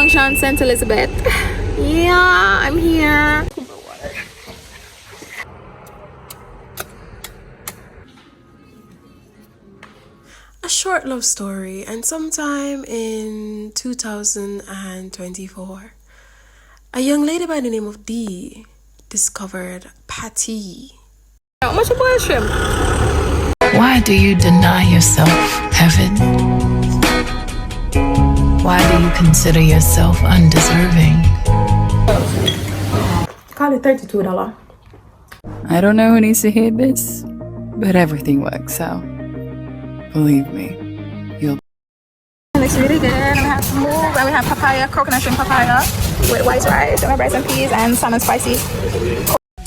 Junction, St. Elizabeth. Yeah, I'm here. A short love story, and sometime in 2024, a young lady by the name of Dee discovered Patty. How much of a shrimp? Why do you deny yourself heaven? Why do you consider yourself undeserving? Call it $32. I don't know who needs to hear this, but everything works out. Believe me, you'll. Looks really good. And we have smooth, and we have papaya, coconut shrimp papaya with white rice, and rice and peas, and salmon spicy.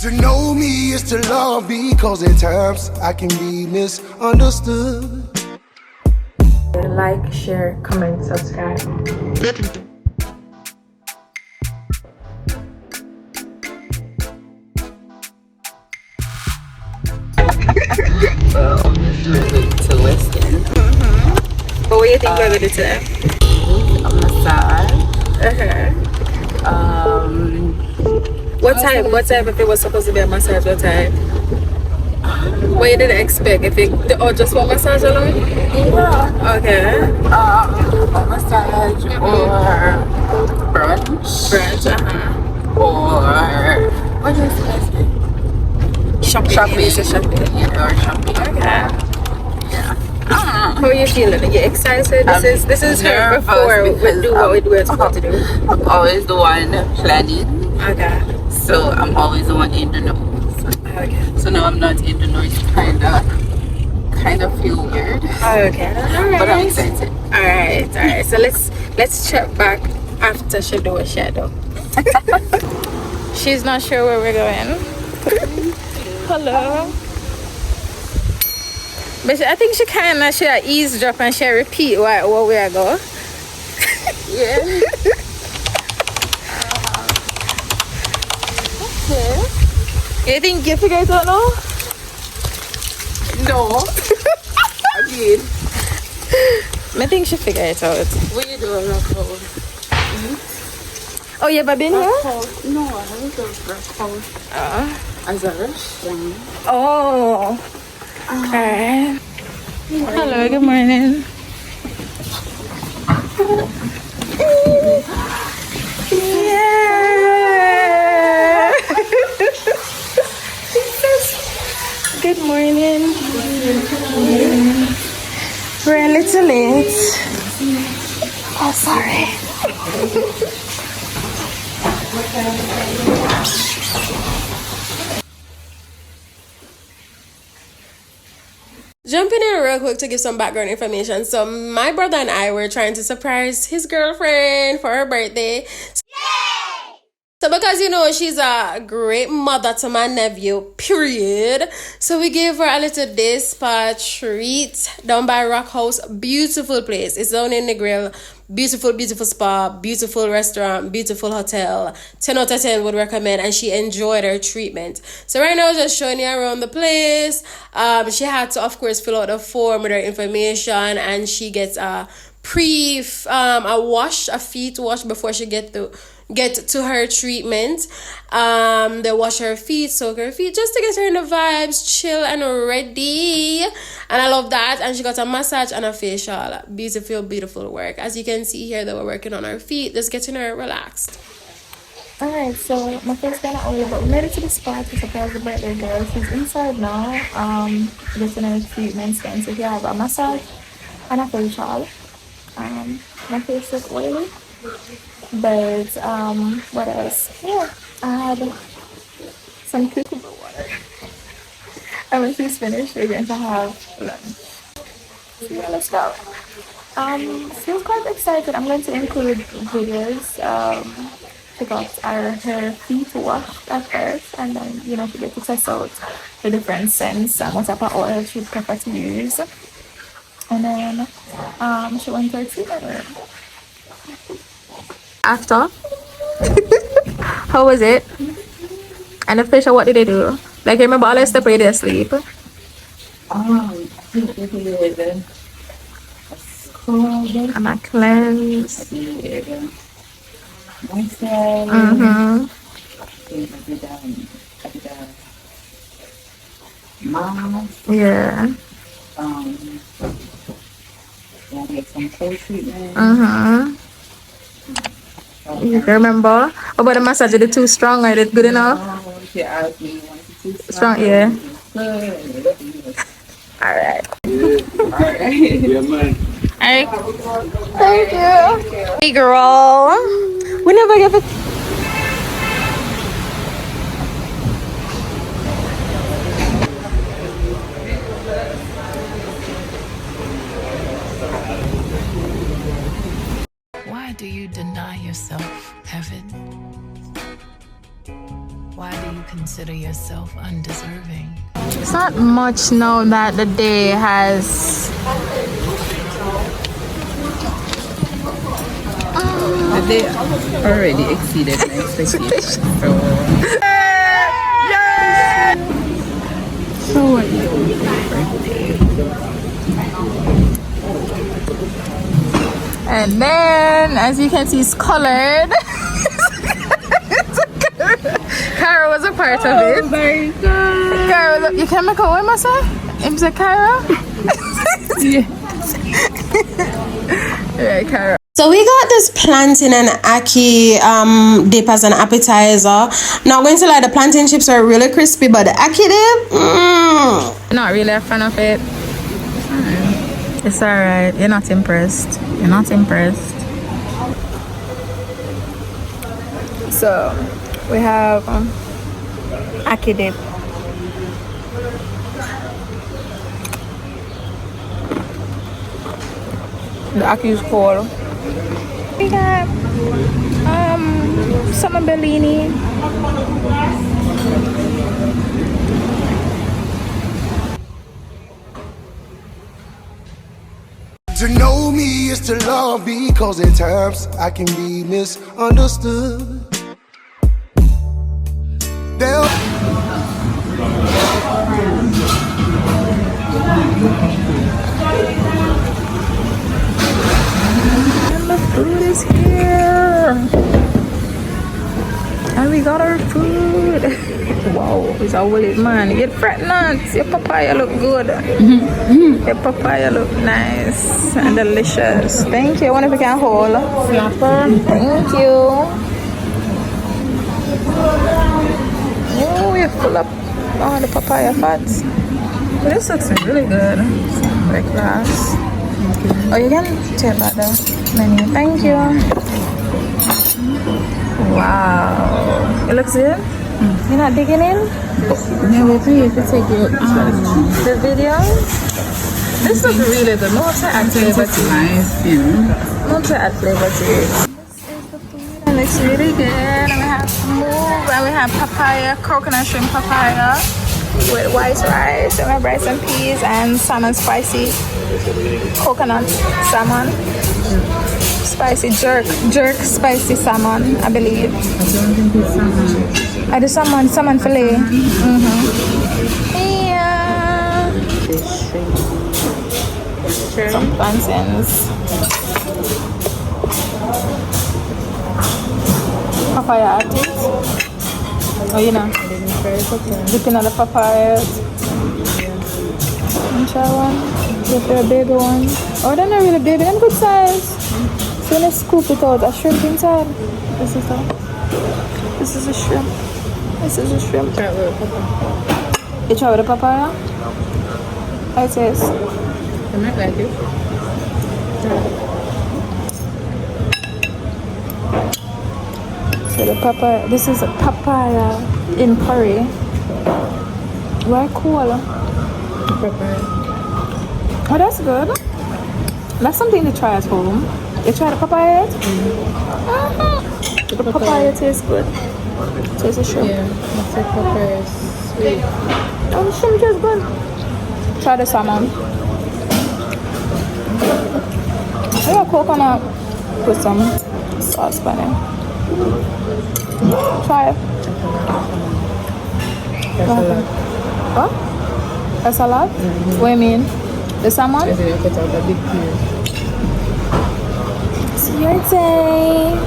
To know me is to love me, cause at times I can be misunderstood. Like, share, comment, subscribe. To Western. But what do you think we're gonna do today? A massage. What time? What time if it was supposed to be a massage? What time? What you didn't expect? If it just one massage alone? Yeah. Okay. A massage or brunch. Brunch, Or what is it? Shopping. Shopping. Yeah, or shopping. Okay. Yeah. How are you feeling? Are you excited? This is her nervous before we do what we're supposed to do. I'm always the one planning. Okay. So I'm always the one in the know. Okay. So now I'm not in the know. It's kind of feel weird. Okay. Alright. But I'm excited. Alright. So let's check back after she do a shadow. She's not sure where we're going. Hello. But I think she kind of eavesdrop and she repeat where we are going. Yeah. Okay. You think you figure it out now? No. I did. I think she figure it out. What you doing, Rockhold? Oh, you ever been here? No, I haven't done Rockhold. As a restaurant. Oh. Alright. Hello, good morning. Yeah. Good morning. We're a little late. Oh, sorry. Jumping in real quick to give some background information. So my brother and I were trying to surprise his girlfriend for her birthday. So because she's a great mother to my nephew, period. So we gave her a little day spa treat down by Rock House. Beautiful place. It's down in Negril. Beautiful spa, beautiful restaurant, beautiful hotel. 10 out of 10 would recommend, and she enjoyed her treatment. So right now, just showing you around the place. She had to, of course, fill out a form with her information, and she gets a feet wash before she get to her treatment. They wash her feet, soak her feet, just to get her in the vibes, chill and ready. And I love that. And she got a massage and a facial. Beautiful work. As you can see here, they were working on her feet, just getting her relaxed. Alright, so my face kinda oily, but we made it to the spot to surprise the birthday girl. She's inside now, getting her treatments done. So here I have a massage and a facial. My face is oily. But what else? Yeah, I had some cucumber water. And when she's finished, we're going to have lunch. So yeah, let's go. Feels quite excited. I'm going to include videos. She got her feet washed at first, and then she gets to test out the different scents and what type of oil she'd prefer to use. And then she went to her treatment room. After, how was it? And the facial, what did they do? Like, remember all the stuff where you did sleep? I'm a cleanse. Wednesday. Mm-hmm. I did mom. Yeah. I did some cold treatment. Mm-hmm. You remember? What about the massage? Is it too strong or is it good enough? If you ask me, once it's too Strong, yeah. good. Alright. Alright. Yeah, man. Alright. Thank you. Hey girl. We never give it. Why do you deny yourself, heaven? Why do you consider yourself undeserving? It's not much now that the day has. The day already exceeded my expectations. So what you doing for your birthday? And then, as you can see, it's colored. Cara was a part of it. Oh my god. Cara was a, you can make a what, Masa? It's a Cara? Yeah. Yeah, Cara. So we got this plantain and ackee dip as an appetizer. Not going to lie, the plantain chips are really crispy, but the ackee dip, Not really a fan of it. It's alright. You're not impressed. You're not impressed. So we have ackee dip. The ackee is cold. We got summer bellini. To know me is to love me, cause at times I can be misunderstood. There And the food is here. And we got our food. Wow, it's a willy man. Get pregnant. Your papaya look good. Your papaya look nice and delicious. Thank you. I wonder if we can hold. Thank you. Oh, we're full of all the papaya fats. This looks really good. Very class. Oh, you can take back the menu. Thank you. Wow. It looks good? You're not digging in? Yeah, we're here to take you The video? This looks really good. No to add flavor to it. nice, you know. No to add flavor to it. This is the food and it's really good. And we have move and we have papaya, coconut shrimp papaya with white rice and we have rice and peas and salmon spicy coconut salmon. Spicy jerk spicy salmon, I believe. The salmon fillet. Yeah. Some plantains. Papaya at it. Oh, you know. Dipping on the papayas. Try one. Get the baby one. Oh, they're not really baby. They're good size. So let's scoop it out. A shrimp inside. This is a shrimp. This is a shrimp. Try it with papaya. You try with the papaya? How it tastes? I might like it. So the papaya. This is a papaya in curry. Why cool? Papaya. Oh, that's good. That's something to try at home. You try the papaya yet? The papaya tastes good. Tastes a shrimp. Yeah, that's the papaya is sweet. Oh, the shrimp tastes good. Try the salmon. I got coconut with some sauce by it. Try it. What? A salad? What do you mean? The salmon? I didn't put out the big piece. It's your day.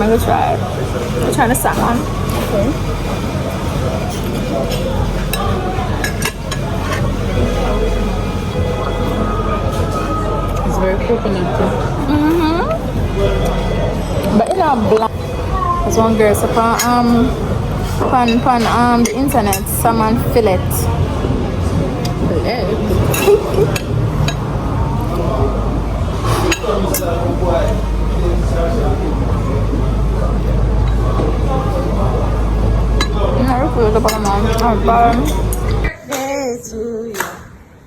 I'm gonna try. We're trying the salmon. Okay. It's very coconutty. But in a black, there's one girl so on the internet, salmon fillet.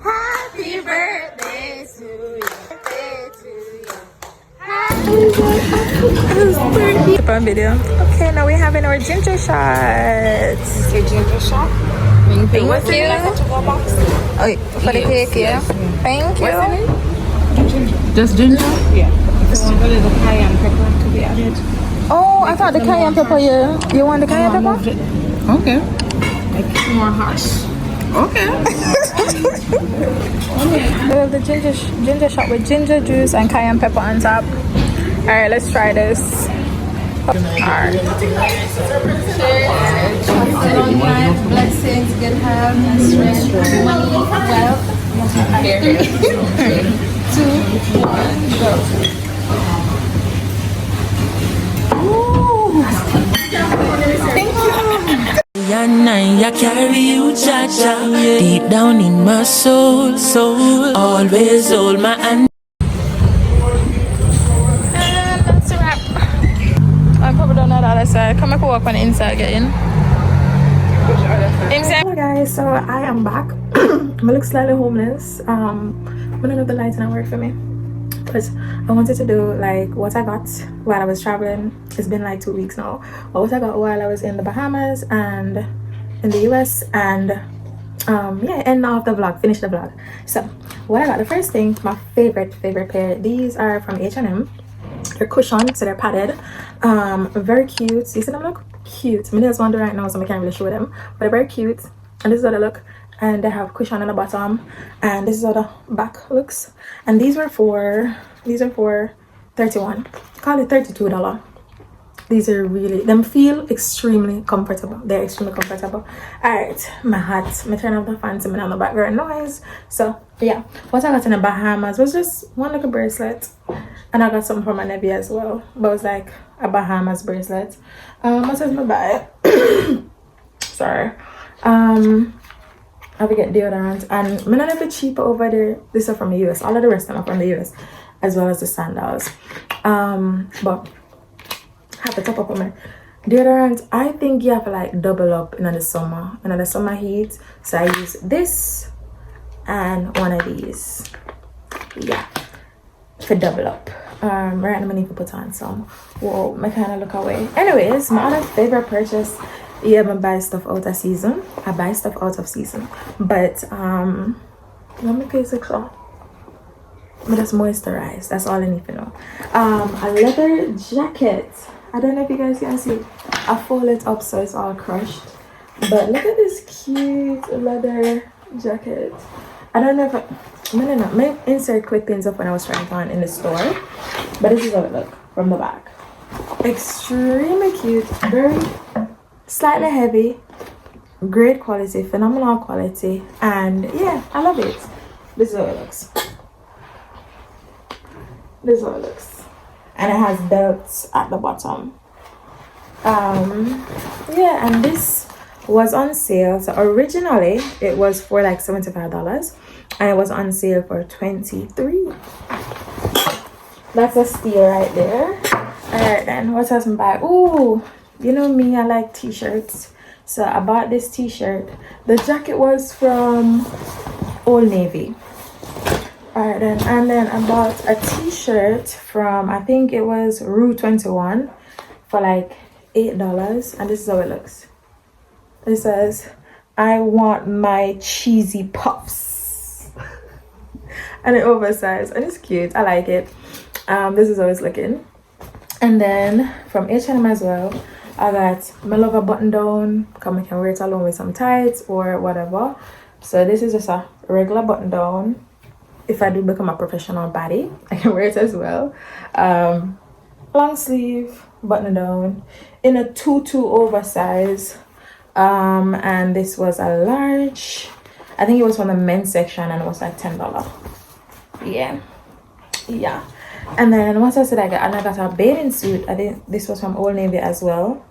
Happy birthday to you. Video. Okay, now we're having our ginger shots. Your ginger shot? Thank you. Oh, for the cake, yeah. Thank you. Just ginger? Yeah. If you want a little cayenne pepper to be added. Oh, I thought the cayenne pepper. You want the cayenne pepper? Okay. Like more harsh. Okay. We have the ginger shot with ginger juice and cayenne pepper on top. All right, let's try this. All right. Long life, blessings, good health, and strength, money, wealth. 3, 2, 1, go. And I carry you, cha-cha, deep down in my soul, always hold my hand. And that's a wrap. I'm probably done on the other side. Come up walk on the inside again. Hello guys, so I am back. I look slightly homeless. One of the lights not work for me. But I wanted to do like what I got while I was traveling. It's been like 2 weeks now. But what I got while I was in the Bahamas and in the US, and yeah, end off the vlog, finish the vlog. So what I got, the first thing, my favorite pair. These are from H&M. They're cushion, so they're padded. Very cute. You see them look cute. My nails wander right now, so I can't really show them, but they're very cute. And this is how they look. And they have cushion on the bottom, and this is how the back looks. And these are for $31, call it $32. These are really, them feel extremely comfortable. They're extremely comfortable. All right, my hat, my turn off the fan so I'm not background noise. So yeah, what I got in the Bahamas was just one little bracelet, and I got something for my nephew as well, but it was like a Bahamas bracelet. What else my buy? Sorry. I will get deodorant, and I'm not a bit cheaper over there. These are from the US. All of the rest of them are from the US, as well as the sandals. But I have to top up on my deodorant. I think you have to like double up in the summer heat. So I use this and one of these. Yeah, to double up. Right now I need to put on some. Whoa, my kind of look away. Anyways, my other favorite purchase. Yeah, I buy stuff out of season. I buy stuff out of season. But let me pay 6 off. But that's moisturized. That's all I need to know. A leather jacket. I don't know if you guys can see. I fold it up so it's all crushed. But look at this cute leather jacket. I don't know if I may insert quick things up when I was trying it on in the store. But this is how it looks from the back. Extremely cute. Very slightly heavy, great quality, phenomenal quality, and yeah, I love it. This is how it looks. This is how it looks, and it has belts at the bottom. Yeah, and this was on sale. So originally it was for like $75, and it was on sale for $23. That's a steal right there. All right, then what else I buy? Ooh. You know me, I like t-shirts. So I bought this t-shirt. The jacket was from Old Navy. Alright then, and then I bought a t-shirt from, I think it was Rue 21 for like $8. And this is how it looks. It says, I want my cheesy puffs. And it's oversized and it's cute. I like it. This is how it's looking. And then from H&M as well, I got my lover button down. Come, I can wear it along with some tights or whatever. So this is just a regular button down. If I do become a professional body, I can wear it as well. Long sleeve, button down in a 2-2 oversize. And this was a large. I think it was from the men's section, and it was like $10. Yeah. And then what else did I get? And I got a bathing suit. I think this was from Old Navy as well.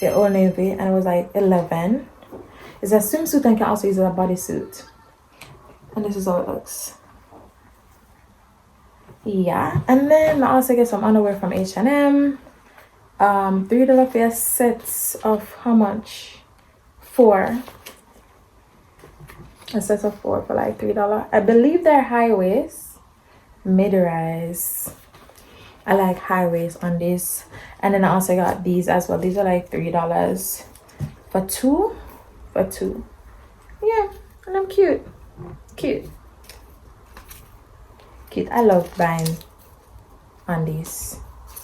Yeah, Old Navy, and it was like $11. It's a swimsuit and can also use it as a bodysuit. And this is how it looks. Yeah, and then I also get some underwear from H&M. $3 for a sets of how much? 4. A set of 4 for like $3. I believe they're high waist, mid-rise. I like high waist on this. And then I also got these as well. These are like $3 for 2. Yeah, and I'm cute. I love buying on these.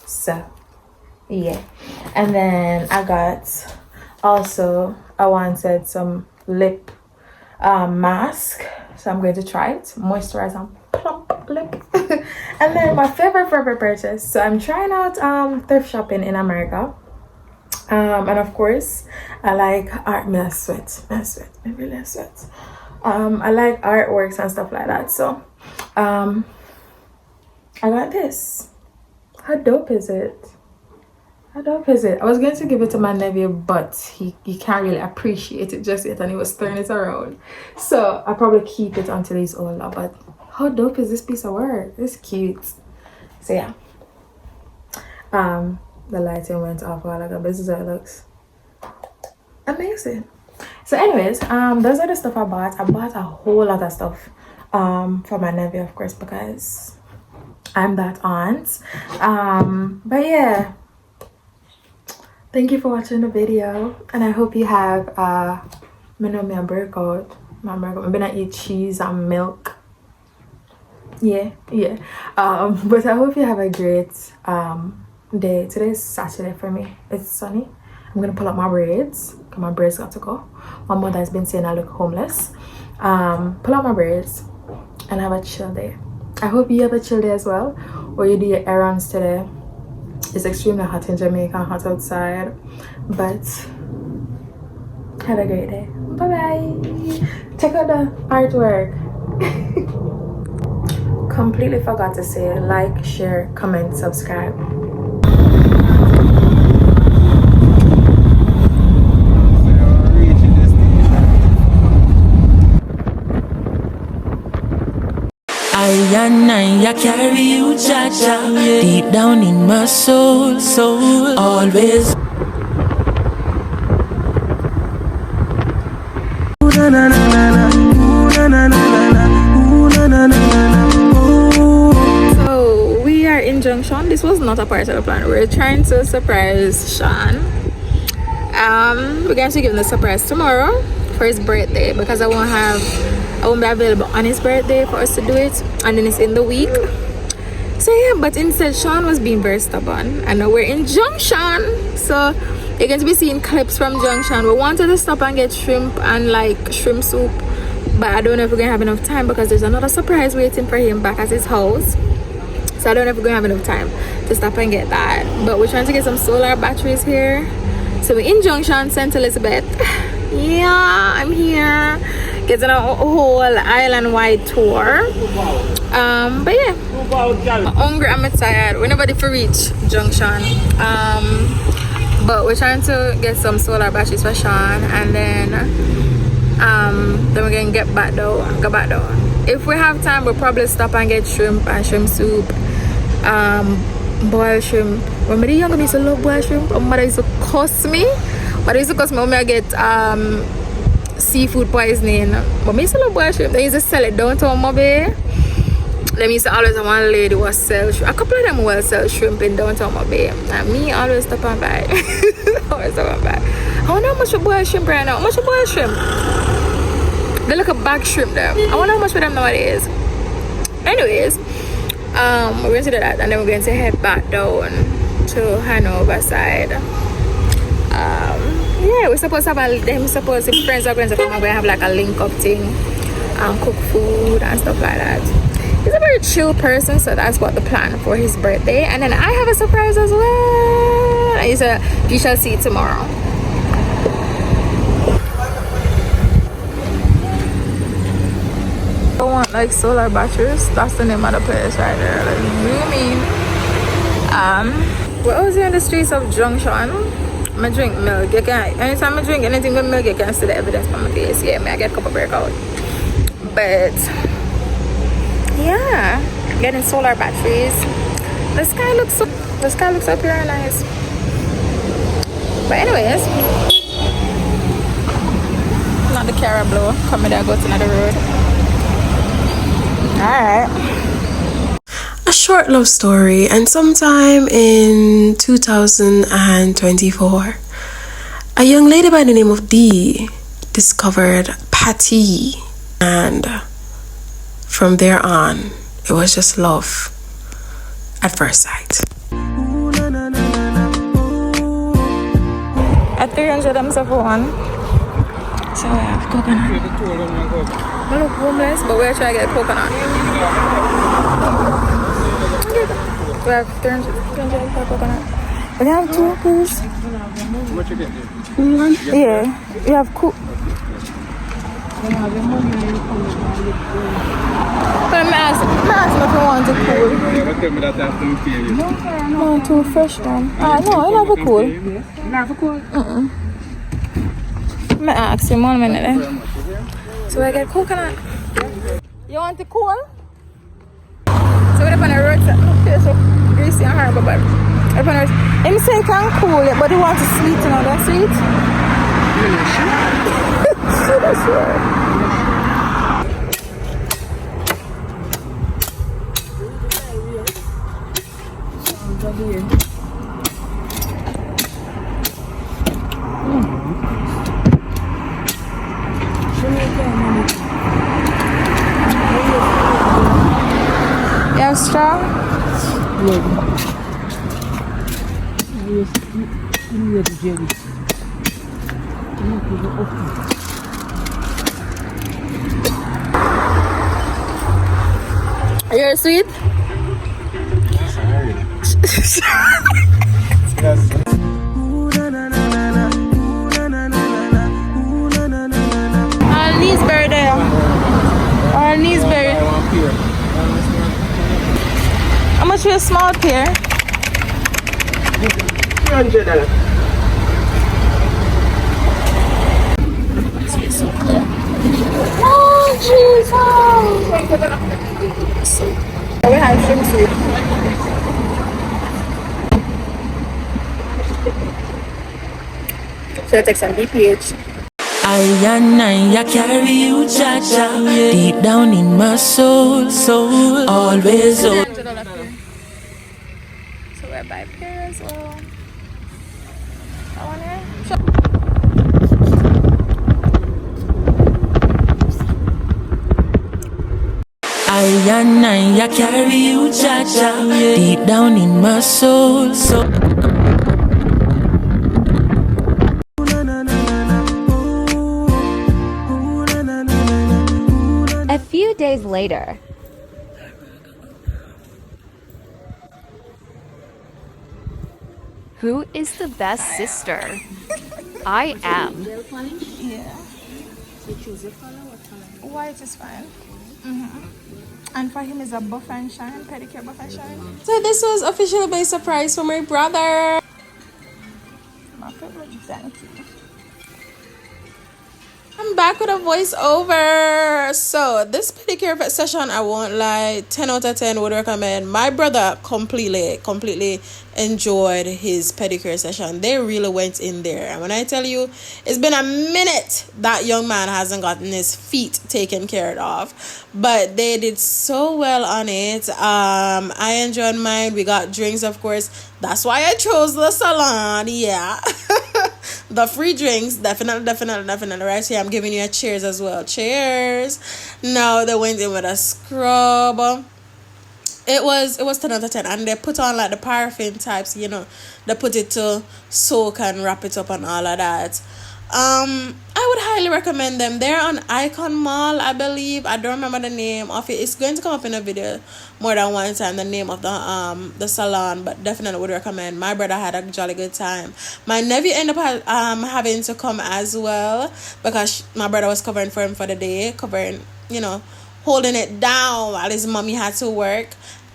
So yeah, and then I wanted some lip mask, so I'm going to try it. Moisturize and plump lip. And then my favorite purchase, so I'm trying out thrift shopping in America. And of course I like art. I like artworks and stuff like that, so I got this. How dope is it? I was going to give it to my nephew, but he can't really appreciate it just yet, and he was throwing it around, so I'll probably keep it until he's older. But how dope is this piece of work? It's cute. So yeah, the lighting went off while ago, but this is how it looks. Amazing. So anyways, those are the stuff I bought. I bought a whole lot of stuff for my nephew, of course, because I'm that aunt. But yeah, thank you for watching the video, and I hope you have me breakout. I'm gonna eat cheese and milk. Yeah. But I hope you have a great day. Today is Saturday for me. It's sunny. I'm gonna pull up my braids because my braids got to go. My mother has been saying I look homeless. Pull out my braids and have a chill day. I hope you have a chill day as well, or you do your errands today. It's extremely hot in Jamaica, hot outside, but have a great day. Bye bye. Check out the artwork. Completely forgot to say like, share, comment, subscribe. I carry you, Jaja, deep down in my soul, always. So we are in Junction. This was not a part of the plan. We're trying to surprise Sean. We're going to give him the surprise tomorrow for his birthday, because I won't be available on his birthday for us to do it, and then it's in the week. So yeah, but instead Sean was being very stubborn, and now we're in Junction, so you're going to be seeing clips from Junction. We wanted to stop and get shrimp and like shrimp soup, but I don't know if we're gonna have enough time because there's another surprise waiting for him back at his house. So I don't know if we're gonna have enough time to stop and get that, but we're trying to get some solar batteries here. So we're in Junction, St. Elizabeth. Yeah, I'm here getting a whole island-wide tour. But yeah, I'm hungry, I'm tired. We're not ready for reach Junction. But we're trying to get some solar batteries for Sean, and then we're gonna go back down. If we have time, we'll probably stop and get shrimp and shrimp soup, boiled shrimp. When I was young, I used to love boiled shrimp. My mother used to cuss me. When I get seafood poisoning, but I used to love boiled shrimp. They used to sell it downtown Mobay. They used to always have one lady who was sell shrimp. A couple of them will sell shrimp in downtown Mobay, and me always stop and buy. I wonder how much for boiled shrimp right now. How much for boiled shrimp? They look a bag shrimp there. I wonder how much for them nowadays. Anyways, we're going to do that, and then we're going to head back down to Hanover side. Yeah, we're supposed to have if friends are going to come, we're going to have like a link up thing and cook food and stuff like that. It's a very chill person, so that's what the plan for his birthday. And then I have a surprise as well. You shall see tomorrow. I want like solar batteries. That's the name of the place right there. Like, you mean? We're out here in the streets of Junction. I drink milk. You can, anytime I drink anything with milk, you can see the evidence on my face. Yeah, I get a couple breakout. But yeah, getting solar batteries. The sky looks up here nice. But anyways, not the car blow. Come here, go to another road. Alright. A short love story, and sometime in 2024, a young lady by the name of Dee discovered Patty, and from there on, it was just love at first sight. At 300 I'm for one. So we have coconut. We look homeless, but we're trying to get coconut. We have 300 for coconut. We have two apples. What you get? Yeah, we have cool. But I'm asking if you want it cool. No, too fresh one. No, I love it cool. I'm asking 1 minute. So I get coconut. You want it cool? So we're up on the road. It's so greasy and horrible, but up on the road. Him say he can cool it, but he wants it sweet, you know, that sweet? That's right. You have straw? You're sweet? Kneesbury there. Or Kneesbury. How much for a small pear? $300. Oh, Jesus! We have shrimp soup. Should I take some BPH? I carry you, cha-cha, deep down in my soul, always. So we're by pear as well. I want it. I carry you, cha-cha, deep down in my soul, A few days later. Who is the best sister? I am. Yeah. White is fine. And for him is a buff and shine, pedicure buff and shine. So this was officially by surprise for my brother. My favorite, thank you. I'm back with a voiceover. So this pedicure session, I won't lie, 10 out of 10 would recommend. My brother completely enjoyed his pedicure session. They really went in there, and when I tell you, it's been a minute that young man hasn't gotten his feet taken care of, but they did so well on it. I enjoyed mine. We got drinks, of course. That's why I chose the salon. Yeah. The free drinks, definitely. Right here, I'm giving you a cheers as well. Cheers. Now they went in with a scrub. It was 10 out of 10, and they put on like the paraffin types, you know, they put it to soak and wrap it up and all of that. I would highly recommend them. They're on Icon Mall, I believe. I don't remember the name of it. It's going to come up in a video more than one time, the name of the salon, but definitely would recommend. My brother had a jolly good time. My nephew ended up having to come as well because my brother was covering for him for the day, holding it down while his mommy had to work.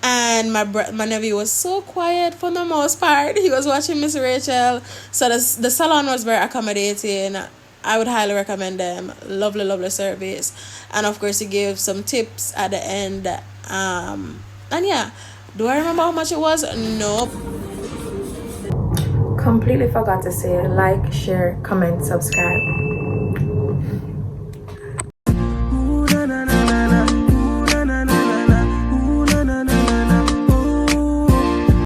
And my nephew was so quiet for the most part. He was watching Miss Rachel. So the salon was very accommodating. I would highly recommend them. Lovely, lovely service. And of course, he gave some tips at the end. And yeah, do I remember how much it was? Nope. Completely forgot to say like, share, comment, subscribe.